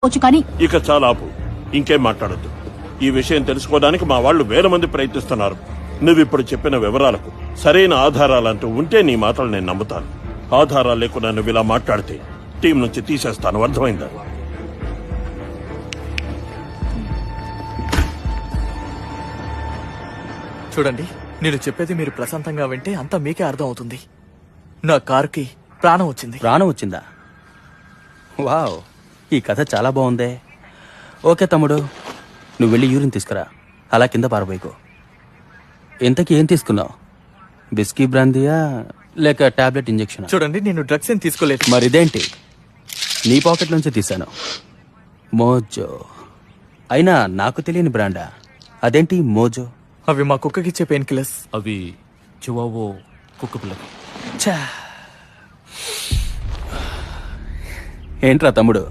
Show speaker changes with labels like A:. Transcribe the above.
A: వచ్చు కానీ
B: ఇక చాలా ఆపు, ఇంకేం మాట్లాడద్దు. ఈ విషయం తెలుసుకోవడానికి మా వాళ్ళు వేల మంది ప్రయత్నిస్తున్నారు. నువ్విప్పుడు చెప్పిన వివరాలకు సరైన ఆధారాలంటూ ఉంటే నీ మాటలు నేను నమ్ముతాను. ఆధారాలు లేకుండా నువ్వు ఇలా మాట్లాడితే టీం నుంచి తీసేస్తాను, అర్థమైందా?
C: చూడండి, నేను చెప్పేది మీరు ప్రశాంతంగా వింటే అంతా మీకే అర్థం అవుతుంది. నా కారుకి ప్రాణం వచ్చింది.
D: ప్రాణం వచ్చిందా? వావ్, ఈ కథ చాలా బాగుందే. ఓకే తమ్ముడు, నువ్వు వెళ్ళి యూరిన్ తీసుకురా, అలా కింద పారబోయికో. ఇంతకీ ఏం తీసుకున్నావు? బిస్కీ బ్రాందీయా లేక టాబ్లెట్ ఇంజెక్షన్?
C: చూడండి, నేను డ్రగ్స్ ఏం తీసుకోలేదు.
D: మరి ఇదేంటి? నీ పాకెట్ నుంచి తీశాను. మోజో. అయినా నాకు తెలియని బ్రాండా? అదేంటి మోజో?
C: అవి మా కుక్కకి ఇచ్చే పెయిన్ కిల్లర్స్.
E: అవి చివావో కుక్క పిల్లకి.
D: ఛా! ఏంట్రా తమ్ముడు,